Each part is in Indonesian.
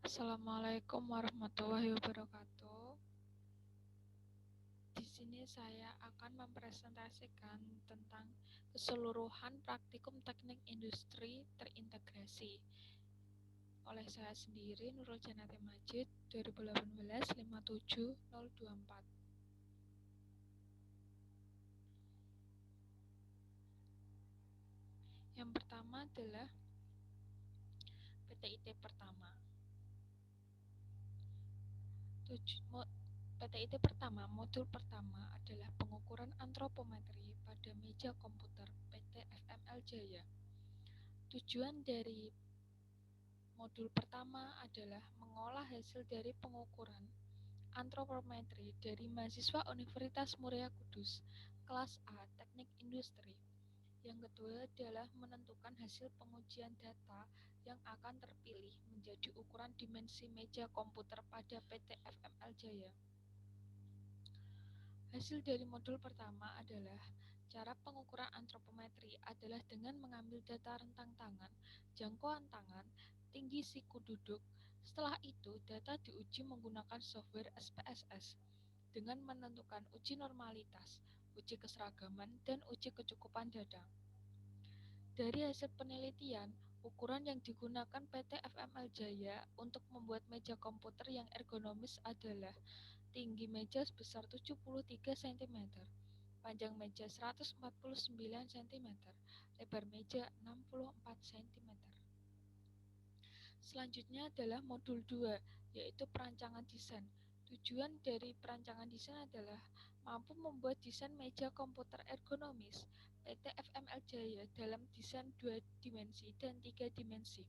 Assalamualaikum warahmatullahi wabarakatuh. Di sini saya akan mempresentasikan tentang keseluruhan praktikum teknik industri terintegrasi oleh saya sendiri, Nurul Janati Majid, 2018 57024. Yang pertama adalah PTIT pertama. PTIT pertama, modul pertama adalah pengukuran antropometri pada meja komputer PT FML Jaya. Tujuan dari modul pertama adalah mengolah hasil dari pengukuran antropometri dari mahasiswa Universitas Muria Kudus, kelas A, Teknik Industri. Yang kedua adalah menentukan hasil pengujian data yang akan terpilih menjadi ukuran dimensi meja komputer pada PT FML Jaya. Hasil dari modul pertama adalah cara pengukuran antropometri adalah dengan mengambil data rentang tangan, jangkauan tangan, tinggi siku duduk. Setelah itu, data diuji menggunakan software SPSS dengan menentukan uji normalitas, uji keseragaman, dan uji kecukupan data. Dari hasil penelitian, ukuran yang digunakan PT FML Jaya untuk membuat meja komputer yang ergonomis adalah tinggi meja sebesar 73 cm, panjang meja 149 cm, lebar meja 64 cm. Selanjutnya adalah modul 2, yaitu perancangan desain. Tujuan dari perancangan desain adalah mampu membuat desain meja komputer ergonomis PT FML Jaya dalam desain 2 dimensi dan 3 dimensi.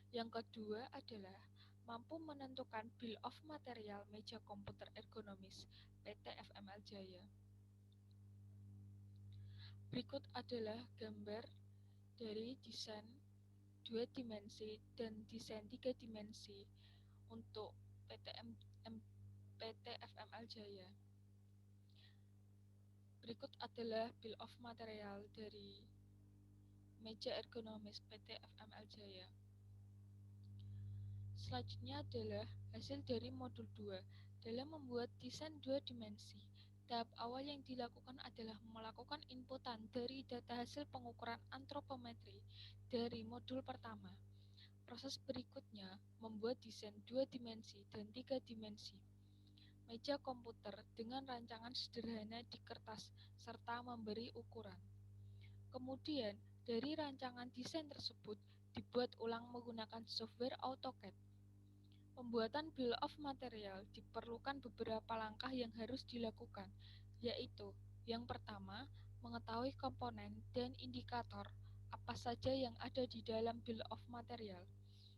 Yang kedua adalah mampu menentukan bill of material meja komputer ergonomis PT FML Jaya. Berikut adalah gambar dari desain 2 dimensi dan desain 3 dimensi untuk PT FML Jaya. Berikut adalah bill of material dari meja ergonomis PT FML Jaya. Selanjutnya adalah hasil dari modul 2 dalam membuat desain 2 dimensi. Tahap awal yang dilakukan adalah melakukan inputan dari data hasil pengukuran antropometri dari modul pertama. Proses berikutnya membuat desain 2 dimensi dan 3 dimensi meja komputer dengan rancangan sederhana di kertas serta memberi ukuran. Kemudian, dari rancangan desain tersebut dibuat ulang menggunakan software AutoCAD. Pembuatan bill of material diperlukan beberapa langkah yang harus dilakukan, yaitu yang pertama, mengetahui komponen dan indikator apa saja yang ada di dalam bill of material.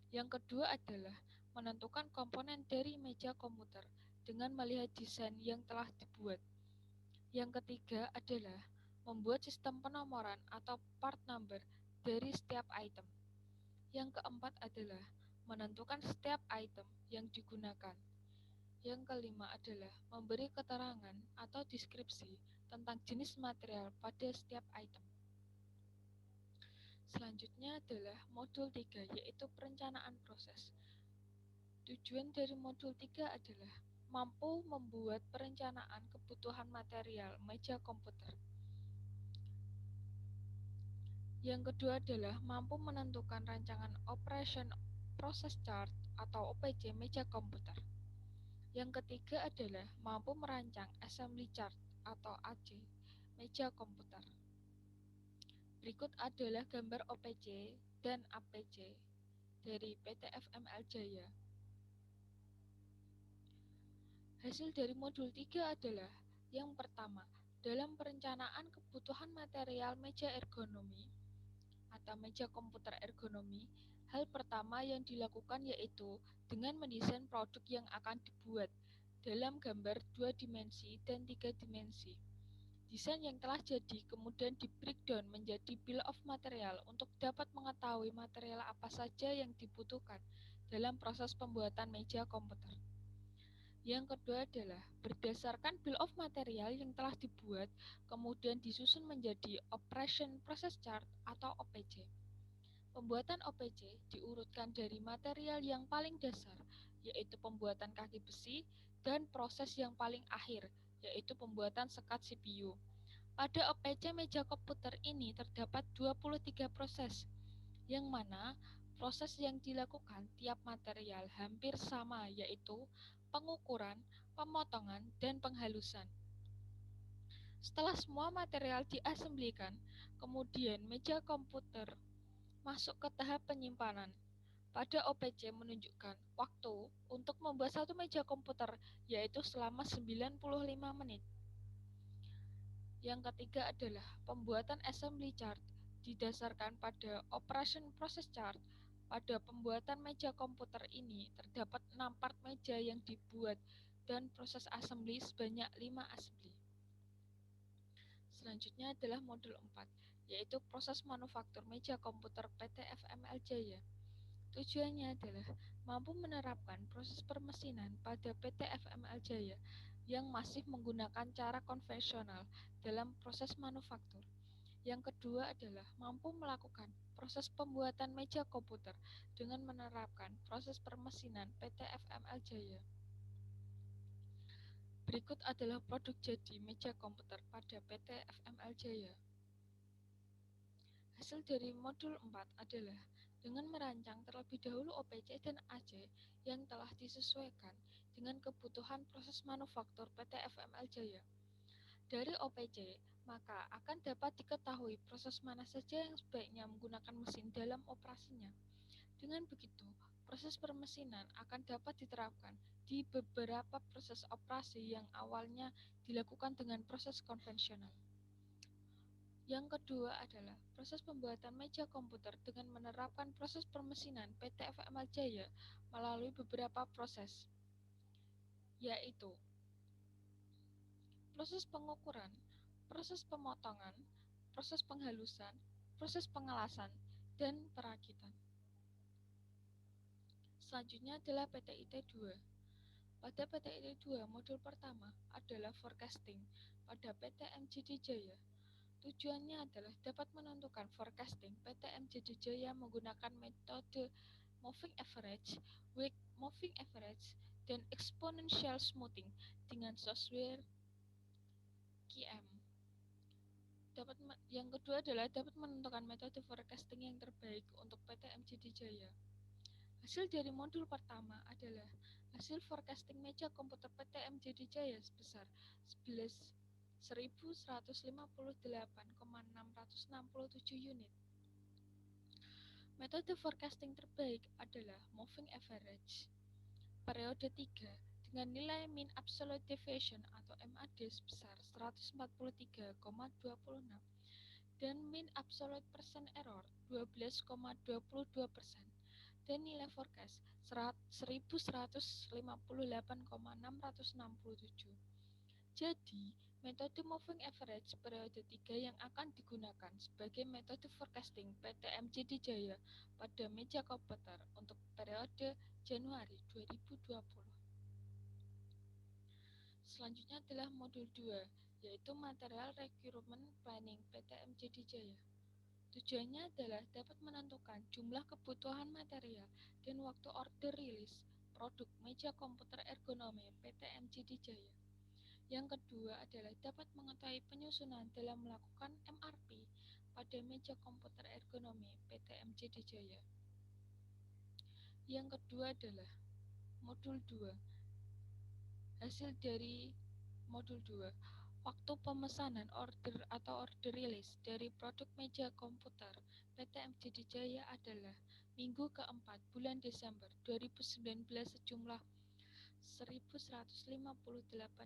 Yang kedua adalah menentukan komponen dari meja komputer dengan melihat desain yang telah dibuat. Yang ketiga adalah membuat sistem penomoran atau part number dari setiap item. Yang keempat adalah menentukan setiap item yang digunakan. Yang kelima adalah memberi keterangan atau deskripsi tentang jenis material pada setiap item. Selanjutnya adalah modul 3, yaitu perencanaan proses. Tujuan dari modul 3 adalah mampu membuat perencanaan kebutuhan material meja komputer. Yang kedua adalah mampu menentukan rancangan Operation Process Chart atau OPC meja komputer. Yang ketiga adalah mampu merancang Assembly Chart atau AC meja komputer. Berikut adalah gambar OPC dan APC dari PT FML Jaya. Hasil dari modul 3 adalah yang pertama, dalam perencanaan kebutuhan material meja ergonomi atau meja komputer ergonomi, hal pertama yang dilakukan yaitu dengan mendesain produk yang akan dibuat dalam gambar 2 dimensi dan 3 dimensi. Desain yang telah jadi kemudian di breakdown menjadi bill of material untuk dapat mengetahui material apa saja yang dibutuhkan dalam proses pembuatan meja komputer. Yang kedua adalah berdasarkan bill of material yang telah dibuat, kemudian disusun menjadi Operation Process Chart atau OPC. Pembuatan OPC diurutkan dari material yang paling dasar, yaitu pembuatan kaki besi, dan proses yang paling akhir, yaitu pembuatan sekat CPU. Pada OPC meja komputer ini terdapat 23 proses, yang mana proses yang dilakukan tiap material hampir sama, yaitu pengukuran, pemotongan, dan penghalusan. Setelah semua material diasemblikan, kemudian meja komputer masuk ke tahap penyimpanan. Pada OPC menunjukkan waktu untuk membuat satu meja komputer, yaitu selama 95 menit. Yang ketiga adalah pembuatan assembly chart didasarkan pada operation process chart. Pada pembuatan meja komputer ini terdapat 6 part meja yang dibuat dan proses assembly sebanyak 5 assembly. Selanjutnya adalah modul 4, yaitu proses manufaktur meja komputer PT FML Jaya. Tujuannya adalah mampu menerapkan proses permesinan pada PT FML Jaya yang masih menggunakan cara konvensional dalam proses manufaktur. Yang kedua adalah mampu melakukan proses pembuatan meja komputer dengan menerapkan proses permesinan PT FML Jaya. Berikut adalah produk jadi meja komputer pada PT FML Jaya. Hasil dari modul 4 adalah dengan merancang terlebih dahulu OPC dan AC yang telah disesuaikan dengan kebutuhan proses manufaktur PT FML Jaya. Dari OPC, maka akan dapat diketahui proses mana saja yang sebaiknya menggunakan mesin dalam operasinya. Dengan begitu, proses permesinan akan dapat diterapkan di beberapa proses operasi yang awalnya dilakukan dengan proses konvensional. Yang kedua adalah proses pembuatan meja komputer dengan menerapkan proses permesinan PT FML Jaya melalui beberapa proses, yaitu proses pengukuran, proses pemotongan, proses penghalusan, proses pengelasan, dan perakitan. Selanjutnya adalah PTIT 2. Pada PTIT 2, modul pertama adalah forecasting pada PT MJD Jaya. Tujuannya adalah dapat menentukan forecasting PT MJD Jaya menggunakan metode moving average, weak moving average, dan exponential smoothing dengan software QM. Yang kedua adalah dapat menentukan metode forecasting yang terbaik untuk PT MJD Jaya. Hasil dari modul pertama adalah hasil forecasting meja komputer PT MJD Jaya sebesar 11.158,667 unit. Metode forecasting terbaik adalah moving average periode 3 dengan nilai mean absolute deviation atau MAD sebesar 143,26 dan mean absolute percent error 12,22% dan nilai forecast 1158,667. Jadi, metode moving average periode 3 yang akan digunakan sebagai metode forecasting PT MJD Jaya pada meja komputer untuk periode Januari 2020. Selanjutnya adalah modul 2, yaitu material requirement planning PT MJD Jaya. Tujuannya adalah dapat menentukan jumlah kebutuhan material dan waktu order rilis produk meja komputer ergonomi PT MJD Jaya. Yang kedua adalah dapat mengetahui penyusunan dalam melakukan MRP pada meja komputer ergonomi PT MJD Jaya. Yang kedua adalah modul 2. Hasil dari modul 2, waktu pemesanan order atau order rilis dari produk meja komputer PT MJD Jaya adalah minggu keempat bulan Desember 2019 sejumlah 1158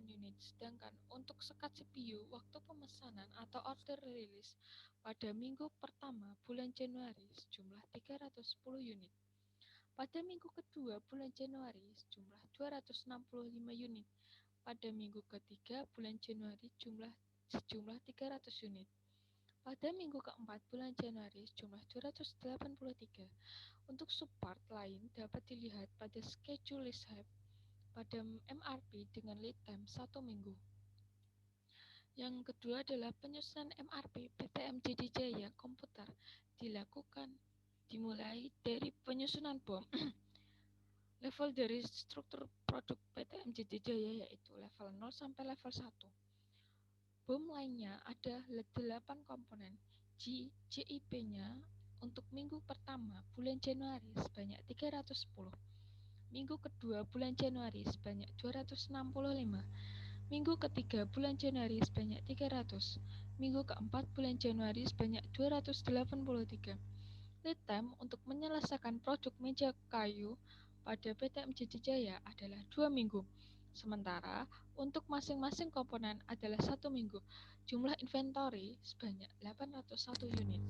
unit, sedangkan untuk sekat CPU waktu pemesanan atau order rilis pada minggu pertama bulan Januari sejumlah 310 unit. Pada minggu kedua bulan Januari sejumlah 265 unit. Pada minggu ketiga bulan Januari sejumlah 300 unit. Pada minggu keempat bulan Januari sejumlah 283. Untuk subpart lain dapat dilihat pada schedule list hype pada MRP dengan lead time 1 minggu. Yang kedua adalah penyusunan MRP PT MJD Jaya komputer dilakukan di dimulai dari penyusunan BOM. Level dari struktur produk PT MJD Jaya yaitu level 0 sampai level 1. BOM lainnya ada 8 komponen. JIP-nya untuk minggu pertama bulan Januari sebanyak 310. Minggu kedua bulan Januari sebanyak 265. Minggu ketiga bulan Januari sebanyak 300. Minggu keempat bulan Januari sebanyak 283. Lead time untuk menyelesaikan produk meja kayu pada PT MJD Jaya adalah 2 minggu. Sementara untuk masing-masing komponen adalah 1 minggu. Jumlah inventory sebanyak 801 unit.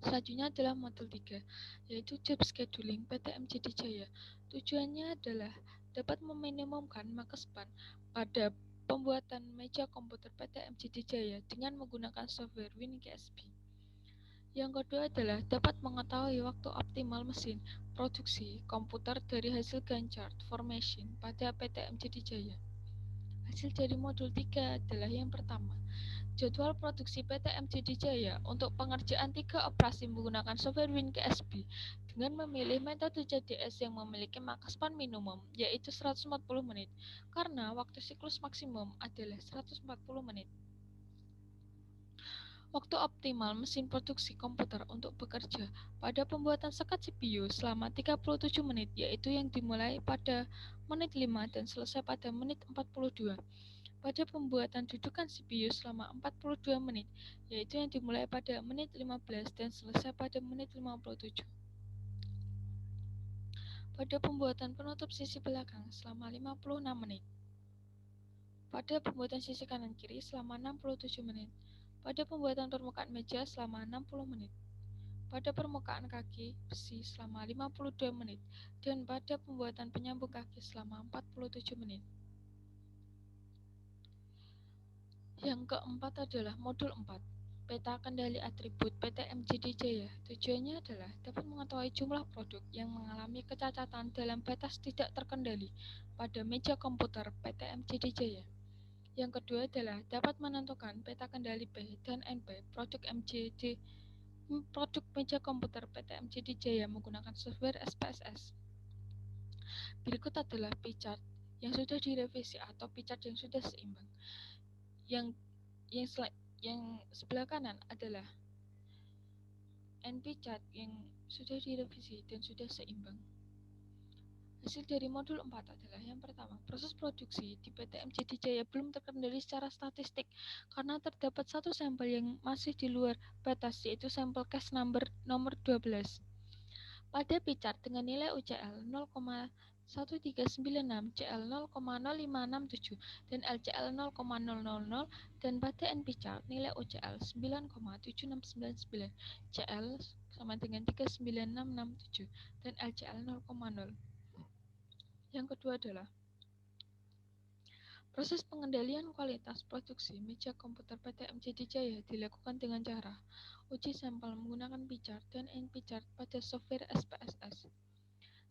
Selanjutnya adalah modul 3, yaitu job scheduling PT MJD Jaya. Tujuannya adalah dapat meminimumkan makespan pada pembuatan meja komputer PT MJD Jaya dengan menggunakan software WinKSP. Yang kedua adalah dapat mengetahui waktu optimal mesin produksi komputer dari hasil Gantt chart formation pada PT MJD Jaya. Hasil dari modul 3 adalah yang pertama, jadwal produksi PT MJD Jaya untuk pengerjaan 3 operasi menggunakan software WinKSP dengan memilih metode JDS yang memiliki makespan minimum yaitu 140 menit karena waktu siklus maksimum adalah 140 menit. Waktu optimal mesin produksi komputer untuk bekerja pada pembuatan sekat CPU selama 37 menit, yaitu yang dimulai pada menit 5 dan selesai pada menit 42. Pada pembuatan dudukan CPU selama 42 menit, yaitu yang dimulai pada menit 15 dan selesai pada menit 57. Pada pembuatan penutup sisi belakang selama 56 menit. Pada pembuatan sisi kanan kiri selama 67 menit. Pada pembuatan permukaan meja selama 60 menit. Pada permukaan kaki besi selama 52 menit. Dan pada pembuatan penyambung kaki selama 47 menit. Yang keempat adalah modul 4. Peta kendali atribut PT MJD Jaya. Tujuannya adalah dapat mengetahui jumlah produk yang mengalami kecacatan dalam batas tidak terkendali pada meja komputer PT MJD Jaya. Yang kedua adalah dapat menentukan peta kendali P dan NP produk meja komputer PT MJD Jaya menggunakan software SPSS. Berikut adalah P-chart yang sudah direvisi atau P-chart yang sudah seimbang. Yang sebelah kanan adalah NP chart yang sudah direvisi dan sudah seimbang. Hasil dari modul 4 adalah yang pertama, proses produksi di PT MJD Jaya belum terkendali secara statistik karena terdapat satu sampel yang masih di luar batas, yaitu sampel case nomor 12. Pada P-chart dengan nilai UCL 0,1396, CL 0,0567, dan LCL 0,000, dan pada NP-chart nilai UCL 9,7699, CL sama dengan 39667, dan LCL 0,0. Yang kedua adalah proses pengendalian kualitas produksi meja komputer PT MJD Jaya dilakukan dengan cara uji sampel menggunakan P-chart dan NP-chart pada software SPSS.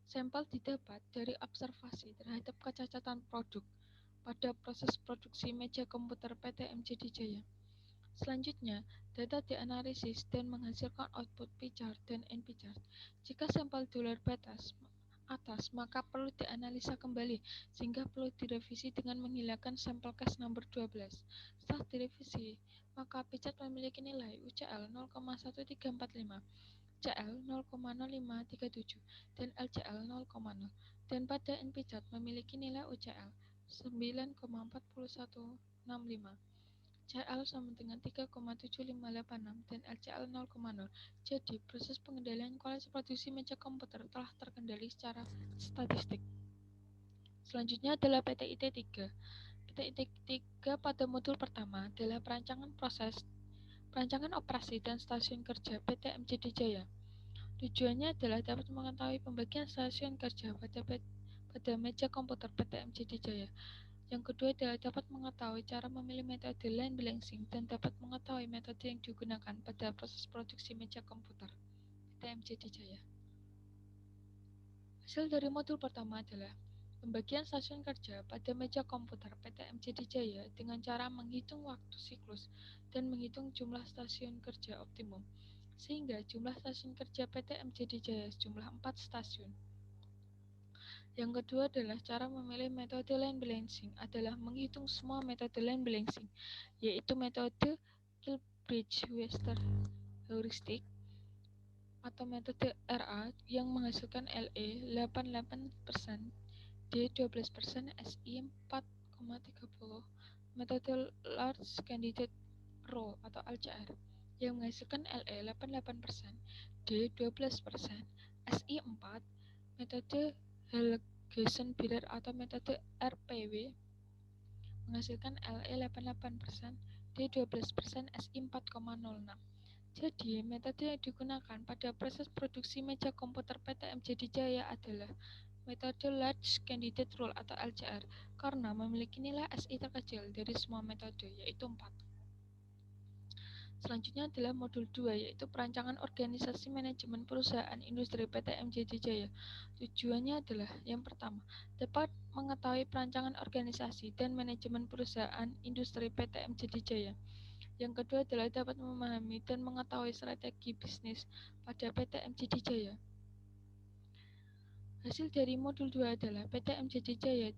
Sampel didapat dari observasi terhadap kecacatan produk pada proses produksi meja komputer PT MJD Jaya. Selanjutnya, data dianalisis dan menghasilkan output P-chart dan NP-chart. Jika sampel di luar batas atas, maka perlu dianalisa kembali sehingga perlu direvisi dengan menghilangkan sampel case nomor 12. Setelah direvisi, maka P-chart memiliki nilai UCL 0,1345, CL 0,0537, dan LCL 0,0, dan pada NP-chart memiliki nilai UCL 9,4165. CL sama dengan 3,7586 dan LCL 0,0. Jadi, proses pengendalian kualitas produksi meja komputer telah terkendali secara statistik. Selanjutnya adalah PTIT 3. PTIT 3 pada modul pertama adalah perancangan operasi dan stasiun kerja PT MJD Jaya. Tujuannya adalah dapat mengetahui pembagian stasiun kerja pada meja komputer PT MJD Jaya. Yang kedua adalah dapat mengetahui cara memilih metode line balancing dan dapat mengetahui metode yang digunakan pada proses produksi meja komputer PT MJD Jaya. Hasil dari modul pertama adalah pembagian stasiun kerja pada meja komputer PT MJD Jaya dengan cara menghitung waktu siklus dan menghitung jumlah stasiun kerja optimum. sehingga jumlah stasiun kerja PT MJD Jaya jumlah 4 stasiun. Yang kedua adalah cara memilih metode line balancing adalah menghitung semua metode line balancing, yaitu metode Kilbridge-Webster heuristic atau metode RA yang menghasilkan LE 88%, D 12%, SI 4,30, metode Large Candidate Role atau LCR yang menghasilkan LE 88%, D 12%, SI 4, metode Helgesen-Biller atau metode RPW menghasilkan LE 88%, D 12%, SI 4,06. Jadi, metode yang digunakan pada proses produksi meja komputer PT MJD Jaya adalah metode Large Candidate Rule atau LCR karena memiliki nilai SI terkecil dari semua metode, yaitu 4. Selanjutnya adalah modul 2, yaitu perancangan organisasi manajemen perusahaan industri PT MJD Jaya. Tujuannya adalah yang pertama, dapat mengetahui perancangan organisasi dan manajemen perusahaan industri PT MJD Jaya. Yang kedua adalah dapat memahami dan mengetahui strategi bisnis pada PT MJD Jaya. Hasil dari modul 2 adalah PT MJD Jaya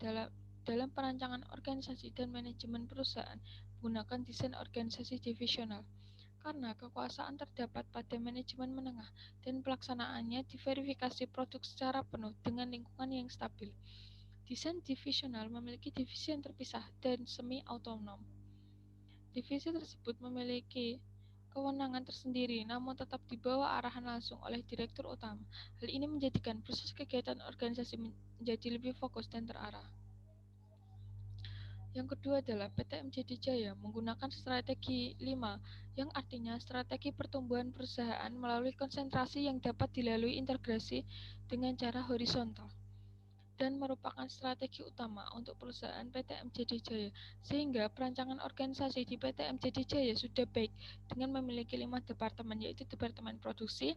dalam perancangan organisasi dan manajemen perusahaan menggunakan desain organisasi divisional. Karena kekuasaan terdapat pada manajemen menengah dan pelaksanaannya diverifikasi produk secara penuh dengan lingkungan yang stabil. Desain divisional memiliki divisi yang terpisah dan semi-autonom. Divisi tersebut memiliki kewenangan tersendiri namun tetap di bawah arahan langsung oleh direktur utama. Hal ini menjadikan proses kegiatan organisasi menjadi lebih fokus dan terarah. Yang kedua adalah PT MJD Jaya menggunakan strategi 5, yang artinya strategi pertumbuhan perusahaan melalui konsentrasi yang dapat dilalui integrasi dengan cara horizontal, dan merupakan strategi utama untuk perusahaan PT MJD Jaya, sehingga perancangan organisasi di PT MJD Jaya sudah baik dengan memiliki 5 departemen, yaitu Departemen Produksi,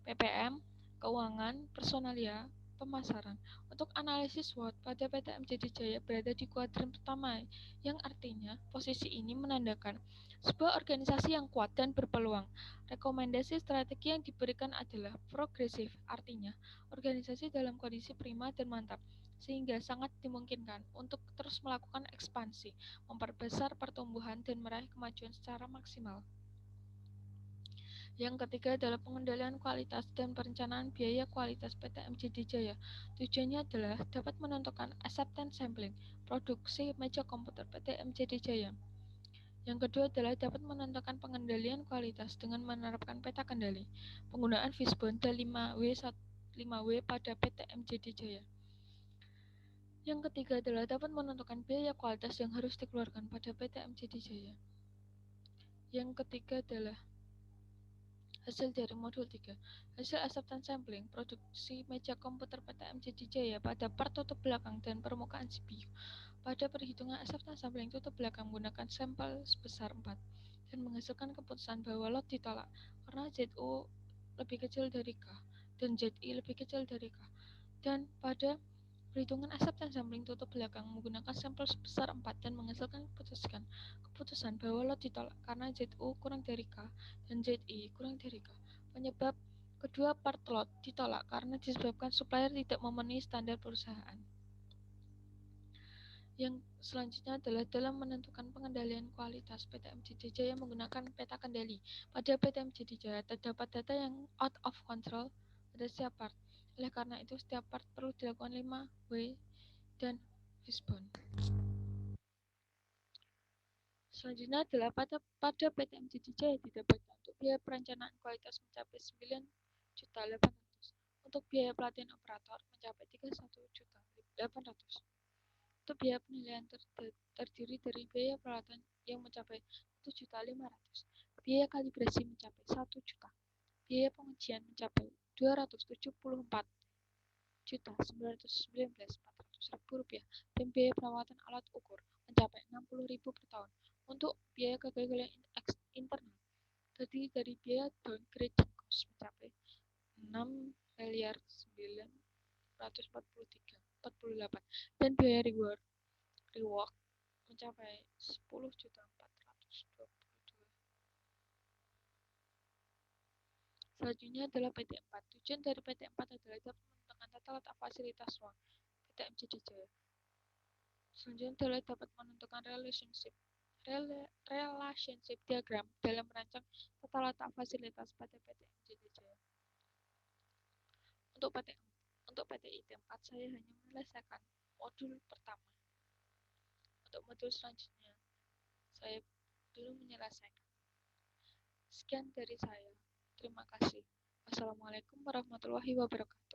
PPM, Keuangan, Personalia, Pemasaran. Untuk analisis SWOT pada PT MJD Jaya berada di kuadran pertama, yang artinya posisi ini menandakan sebuah organisasi yang kuat dan berpeluang. Rekomendasi strategi yang diberikan adalah progresif, artinya organisasi dalam kondisi prima dan mantap, sehingga sangat dimungkinkan untuk terus melakukan ekspansi, memperbesar pertumbuhan, dan meraih kemajuan secara maksimal. Yang ketiga adalah pengendalian kualitas dan perencanaan biaya kualitas PT MJD Jaya. Tujuannya adalah dapat menentukan acceptance sampling produksi meja komputer PT MJD Jaya. Yang kedua adalah dapat menentukan pengendalian kualitas dengan menerapkan peta kendali, penggunaan Fishbone dan 5W pada PT MJD Jaya. Yang ketiga adalah dapat menentukan biaya kualitas yang harus dikeluarkan pada PT MJD Jaya. Yang ketiga adalah hasil dari modul 3. Hasil acceptance sampling produksi meja komputer PT MJD Jaya pada part tutup belakang dan permukaan CPU. Pada perhitungan acceptance sampling tutup belakang menggunakan sampel sebesar 4 dan menghasilkan keputusan bahwa lot ditolak karena ZU lebih kecil dari K dan ZI lebih kecil dari K. Dan pada perhitungan acceptance sampling tutup belakang menggunakan sampel sebesar 4 dan menghasilkan keputusan bahwa lot ditolak karena ZU kurang dari K dan ZI kurang dari K. Penyebab kedua part lot ditolak karena disebabkan supplier tidak memenuhi standar perusahaan. Yang selanjutnya adalah dalam menentukan pengendalian kualitas PT MJD Jaya menggunakan peta kendali. Pada PT MJD Jaya terdapat data yang out of control pada setiap part. Oleh karena itu, setiap part perlu dilakukan 5W dan Fishbone. Selanjutnya adalah pada PT MJD Jaya didapatkan untuk biaya perencanaan kualitas mencapai 9.800.000. Untuk biaya pelatihan operator mencapai 31.800.000. Untuk biaya penilaian terdiri dari biaya peralatan yang mencapai 1.500.000, biaya kalibrasi mencapai 1 juta, biaya pengujian mencapai 274.919.400 rupiah, dan biaya perawatan alat ukur mencapai 60.000 per tahun. Untuk biaya kegagalan internal terdiri dari biaya downgrading cost mencapai 6.943.48 dan biaya rework mencapai 10.422. Selanjutnya adalah PT4. Tujuan dari PT4 adalah dapat menentukan tata letak fasilitas ruang PT MCDJ. Selanjutnya adalah dapat menentukan relationship diagram dalam merancang tata letak fasilitas pada PT MCDJ. Untuk PT 4 saya hanya menyelesaikan modul pertama. Untuk modul selanjutnya saya belum menyelesaikan. Sekian dari saya. Terima kasih. Wassalamualaikum warahmatullahi wabarakatuh.